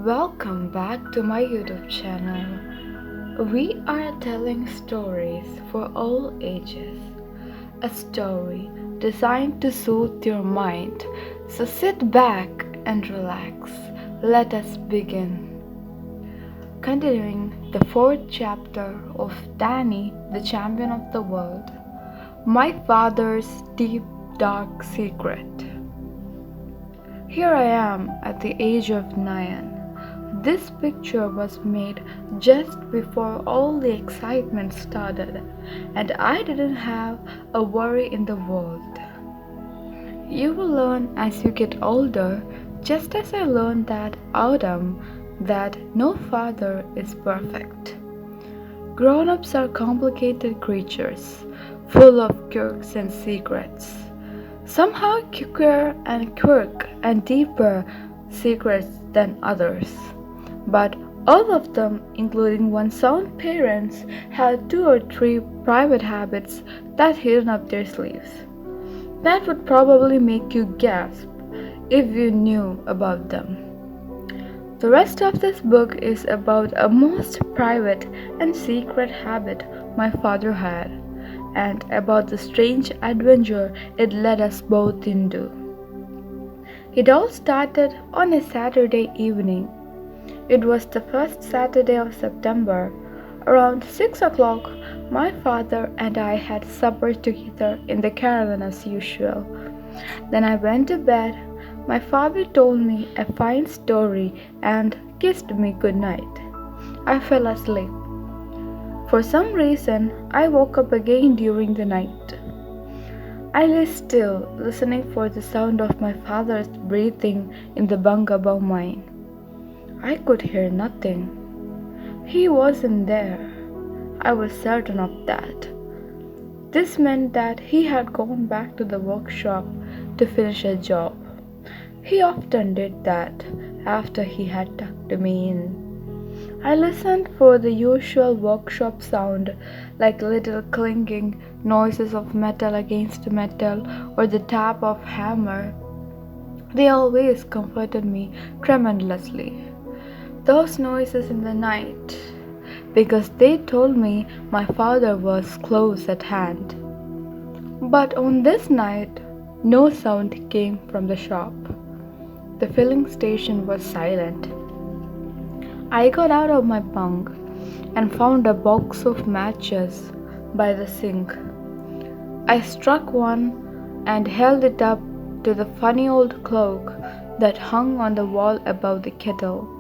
Welcome back to my YouTube channel. We are telling stories for all ages. A story designed to soothe your mind. So sit back and relax. Let us begin. Continuing the fourth chapter of Danny, the Champion of the World. My father's deep, dark secret. Here I am at the age of 9. This picture was made just before all the excitement started, and I didn't have a worry in the world. You will learn as you get older, just as I learned that autumn, that no father is perfect. Grown-ups are complicated creatures, full of quirks and secrets. Somehow quicker and deeper secrets than others. But all of them, including one's own parents, had 2 or 3 private habits that hidden up their sleeves. That would probably make you gasp if you knew about them. The rest of this book is about a most private and secret habit my father had, and about the strange adventure it led us both into. It all started on a Saturday evening. It was the first Saturday of September. Around 6 o'clock, my father and I had supper together in the caravan as usual. Then I went to bed. My father told me a fine story and kissed me good night. I fell asleep. For some reason, I woke up again during the night. I lay still, listening for the sound of my father's breathing in the bunk above mine. I could hear nothing. He wasn't there. I was certain of that. This meant that he had gone back to the workshop to finish a job. He often did that after he had tucked me in. I listened for the usual workshop sound, like little clinking noises of metal against metal or the tap of hammer. They always comforted me tremendously. Those noises in the night, because they told me my father was close at hand. But on this night, no sound came from the shop. The filling station was silent. I got out of my bunk and found a box of matches by the sink. I struck one and held it up to the funny old clock that hung on the wall above the kettle.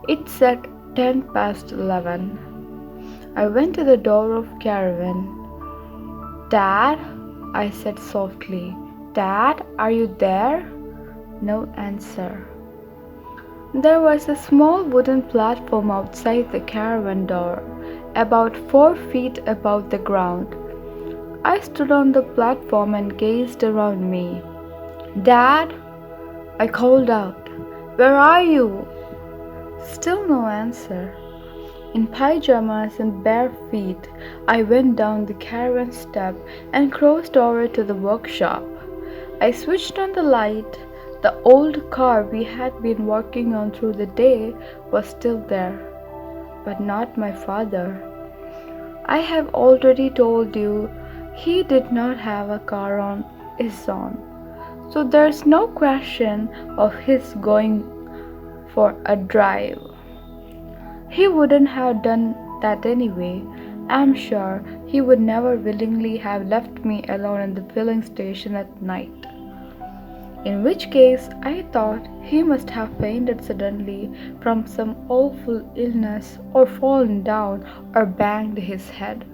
It said 11:10. I went to the door of caravan. "Dad," I said softly. "Dad, are you there?" No answer. There was a small wooden platform outside the caravan door, about 4 feet above the ground. I stood on the platform and gazed around me. "Dad," I called out, "where are you?" Still no answer. In pajamas and bare feet, I went down the caravan step and crossed over to the workshop. I switched on the light. The old car we had been working on through the day was still there, but not my father. I have already told you he did not have a car on his own, so there's no question of his going for a drive. He wouldn't have done that anyway. I'm sure he would never willingly have left me alone in the filling station at night. In which case, I thought he must have fainted suddenly from some awful illness or fallen down or banged his head.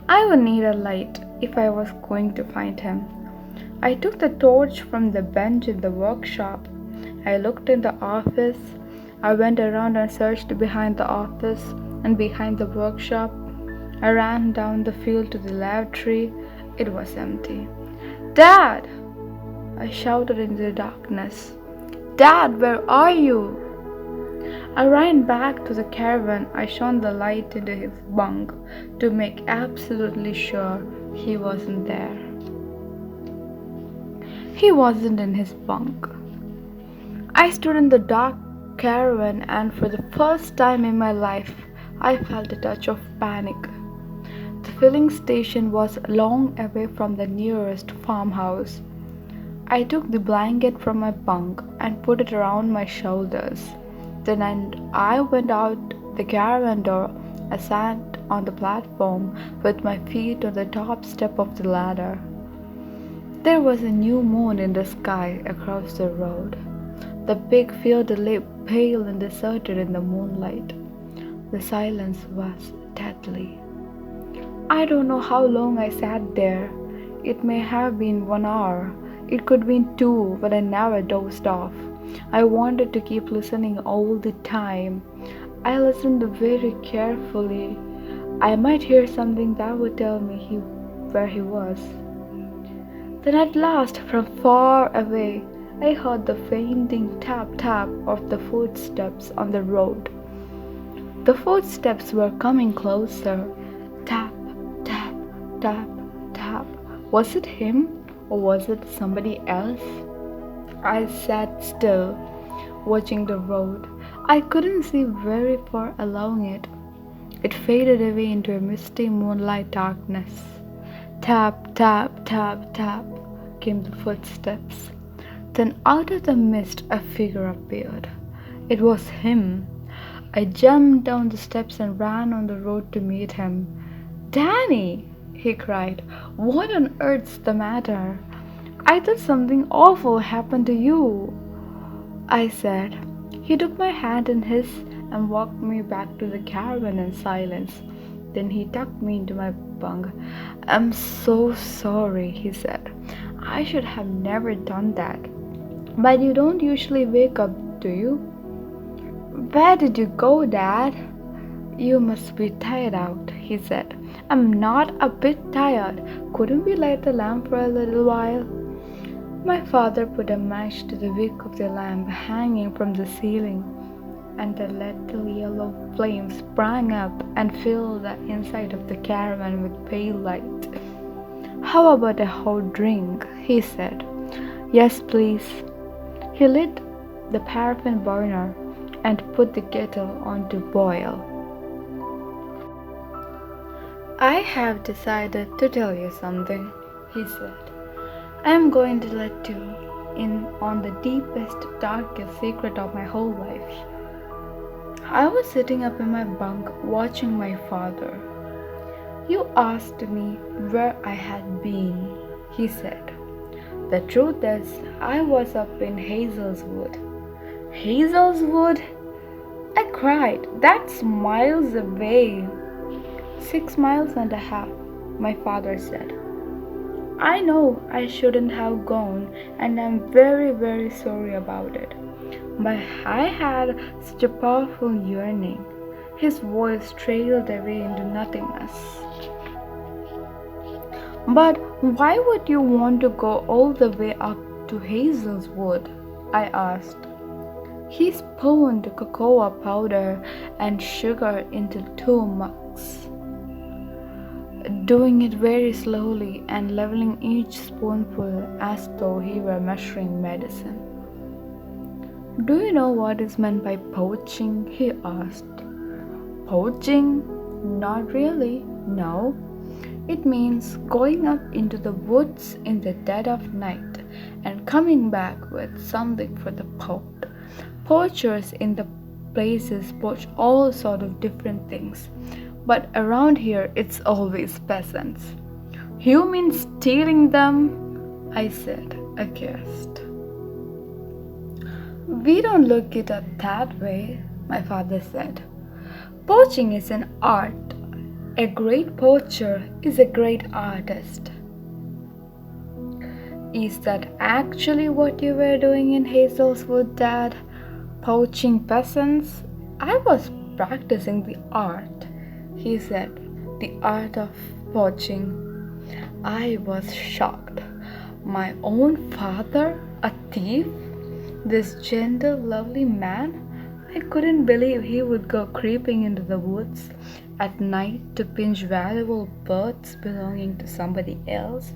I would need a light if I was going to find him. I took the torch from the bench in the workshop. I looked in the office. I went around and searched behind the office and behind the workshop. I ran down the field to the lavatory. It was empty. "Dad!" I shouted in the darkness. "Dad, where are you?" I ran back to the caravan. I shone the light into his bunk to make absolutely sure he wasn't there. He wasn't in his bunk. I stood in the dark caravan, and for the first time in my life, I felt a touch of panic. The filling station was long away from the nearest farmhouse. I took the blanket from my bunk and put it around my shoulders. Then I went out the caravan door. I sat on the platform with my feet on the top step of the ladder. There was a new moon in the sky across the road. The big field lay pale and deserted in the moonlight. The silence was deadly. I don't know how long I sat there. It may have been 1 hour. It could be 2, but I never dozed off. I wanted to keep listening all the time. I listened very carefully. I might hear something that would tell me where he was. Then at last, from far away, I heard the fainting tap-tap of the footsteps on the road. The footsteps were coming closer. Tap, tap, tap, tap. Was it him, or was it somebody else? I sat still, watching the road. I couldn't see very far along it. It faded away into a misty moonlight darkness. Tap, tap, tap, tap came the footsteps. Then out of the mist a figure appeared. It was him. I jumped down the steps and ran on the road to meet him. "Danny!" he cried. "What on earth's the matter? I thought something awful happened to you," I said. He took my hand in his and walked me back to the caravan in silence. Then he tucked me into my bunk. "I'm so sorry," he said. "I should have never done that. But you don't usually wake up, do you?" "Where did you go, Dad?" "You must be tired out," he said. "I'm not a bit tired. Couldn't we light the lamp for a little while?" My father put a match to the wick of the lamp hanging from the ceiling, and a little yellow flame sprang up and filled the inside of the caravan with pale light. "How about a hot drink?" he said. "Yes, please." He lit the paraffin burner and put the kettle on to boil. "I have decided to tell you something," he said. "I am going to let you in on the deepest, darkest secret of my whole life." I was sitting up in my bunk watching my father. "You asked me where I had been," he said. "The truth is, I was up in Hazelwood." "Hazelwood?" I cried. "That's miles away." 6 miles and a half, my father said. "I know I shouldn't have gone, and I'm very, very sorry about it. But I had such a powerful yearning." His voice trailed away into nothingness. "But why would you want to go all the way up to Hazelwood?" I asked. He spooned cocoa powder and sugar into 2 mugs, doing it very slowly and leveling each spoonful as though he were measuring medicine. "Do you know what is meant by poaching?" he asked. "Poaching? Not really, no. It means going up into the woods in the dead of night and coming back with something for the pot. Poachers in the places poach all sort of different things, but around here it's always peasants." "You mean stealing them?" I said, aghast. "We don't look at it that way," my father said. "Poaching is an art. A great poacher is a great artist." "Is that actually what you were doing in Hazelwood, Dad? Poaching peasants?" "I was practicing the art," he said. "The art of poaching." I was shocked. My own father, a thief? This gentle, lovely man? I couldn't believe he would go creeping into the woods at night to pinch valuable birds belonging to somebody else.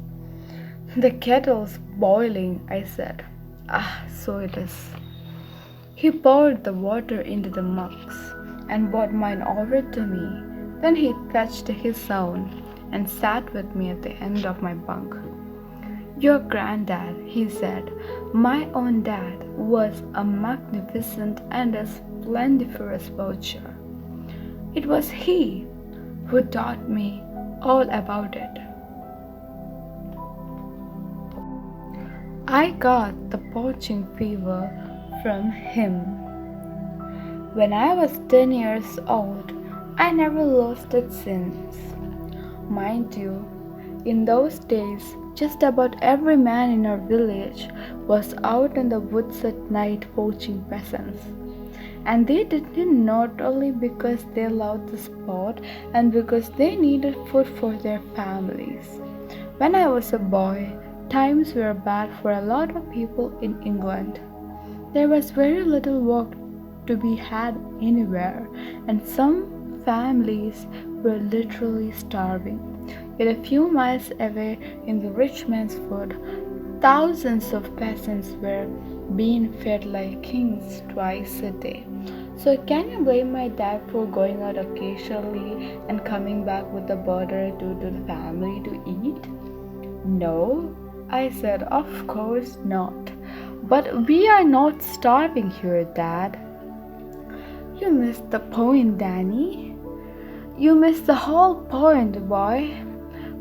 "The kettle's boiling," I said. "Ah, so it is." He poured the water into the mugs and brought mine over to me. Then he fetched his own and sat with me at the end of my bunk. Your granddad, he said, my own dad, was a magnificent and a splendiferous poacher. It was he who taught me all about it. I got the poaching fever from him. When I was 10 years old, I never lost it since. Mind you, in those days, just about every man in our village was out in the woods at night poaching peasants. And they did it not only because they loved the sport and because they needed food for their families. When I was a boy, times were bad for a lot of people in England. There was very little work to be had anywhere, and some families were literally starving. Yet a few miles away in the rich man's wood, thousands of peasants were being fed like kings twice a day. So can you blame my dad for going out occasionally and coming back with a bird or two to the family to eat? No, I said, of course not. But we are not starving here, Dad. You missed the point, Danny. You missed the whole point, boy.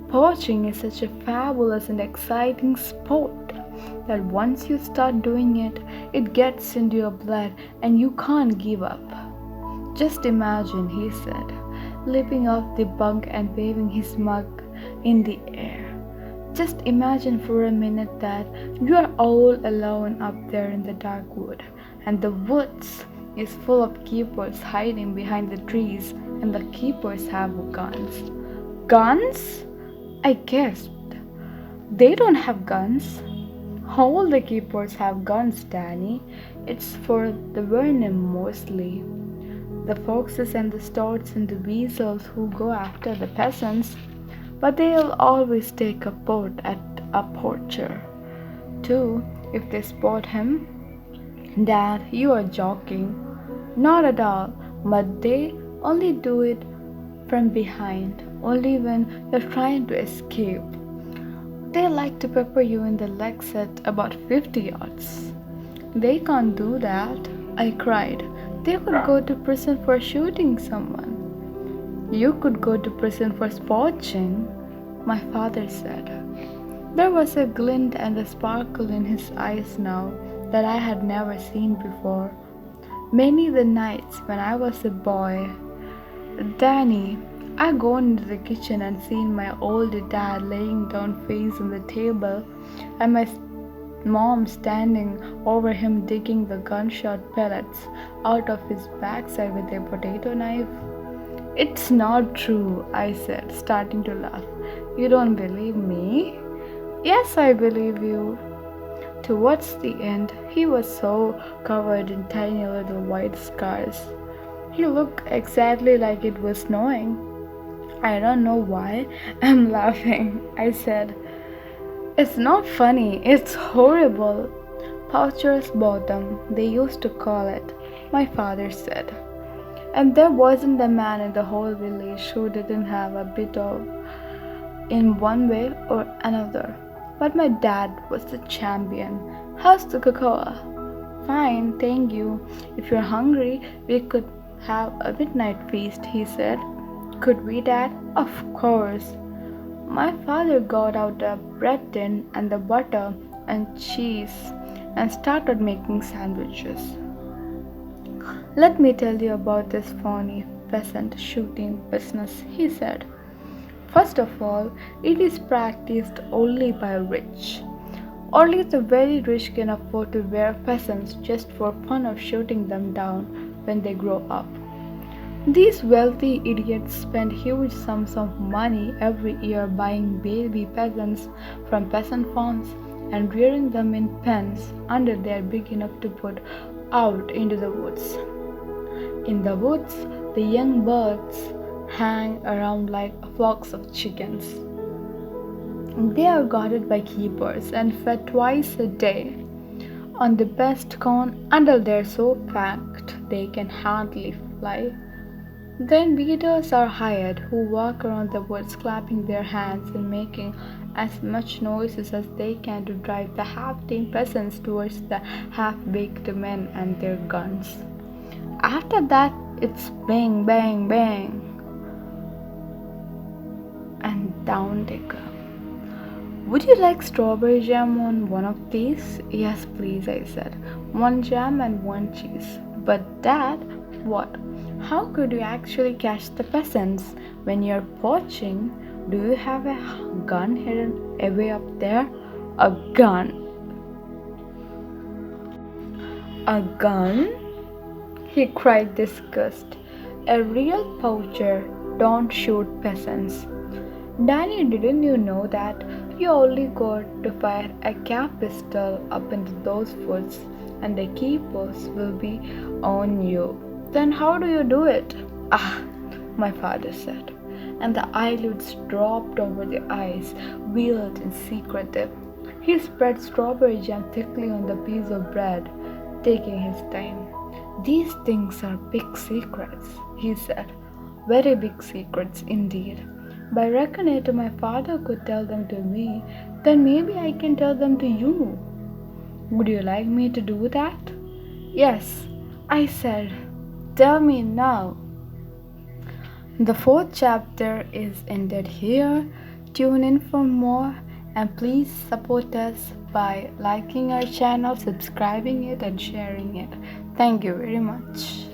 Poaching is such a fabulous and exciting sport that once you start doing it, it gets into your blood and you can't give up. Just imagine, he said, leaping off the bunk and waving his mug in the air. Just imagine for a minute that you are all alone up there in the dark wood, and the woods is full of keepers hiding behind the trees, and the keepers have guns. Guns? I guessed. They don't have guns. All the keepers have guns, Danny. It's for the venom mostly. The foxes and the stoats and the weasels who go after the peasants, but they'll always take a pot at a poacher, too, if they spot him. Dad, you are joking. Not at all, but they only do it from behind, only when you're trying to escape. They like to pepper you in the legs at about 50 yards. They can't do that, I cried. They could go to prison for shooting someone. You could go to prison for poaching, my father said. There was a glint and a sparkle in his eyes now that I had never seen before. Many the nights when I was a boy, Danny, I gone into the kitchen and seen my old dad laying down face on the table and my mom standing over him digging the gunshot pellets out of his backside with a potato knife. It's not true, I said, starting to laugh. You don't believe me? Yes, I believe you. Towards the end, he was so covered in tiny little white scars. He looked exactly like it was snowing. I don't know why I'm laughing, I said. It's not funny, it's horrible. Poacher's bottom, they used to call it, my father said. And there wasn't a man in the whole village who didn't have a bit of in one way or another. But my dad was the champion. How's the cocoa? Fine, thank you. If you're hungry, we could have a midnight feast, he said. Could we, Dad? Of course. My father got out the bread tin and the butter and cheese and started making sandwiches. Let me tell you about this funny pheasant shooting business, he said. First of all, it is practiced only by rich. Only the very rich can afford to wear pheasants just for fun of shooting them down when they grow up. These wealthy idiots spend huge sums of money every year buying baby peasants from peasant farms and rearing them in pens until they are big enough to put out into the woods. In the woods, the young birds hang around like flocks of chickens. They are guarded by keepers and fed twice a day. on the best corn until they're so fat they can hardly fly. Then beaters are hired who walk around the woods clapping their hands and making as much noises as they can to drive the half-tamed peasants towards the half-baked men and their guns. After that, it's bang, bang, bang, and down they go. Would you like strawberry jam on one of these? Yes, please, I said. One jam and one cheese. But Dad, what? How could you actually catch the peasants when you're poaching? Do you have a gun hidden away up there? A gun? A gun? He cried disgust. A real poacher don't shoot peasants. Danny, didn't you know that you only got to fire a cap pistol up into those woods and the keepers will be on you? Then how do you do it? Ah, my father said, and the eyelids dropped over the eyes, veiled and secretive. He spread strawberry jam thickly on the piece of bread, taking his time. These things are big secrets, he said. Very big secrets indeed. But I reckon if my father could tell them to me, then maybe I can tell them to you. Would you like me to do that? Yes, I said. Tell me now. The 4th chapter is ended here. Tune in for more and please support us by liking our channel, subscribing it and sharing it. Thank you very much.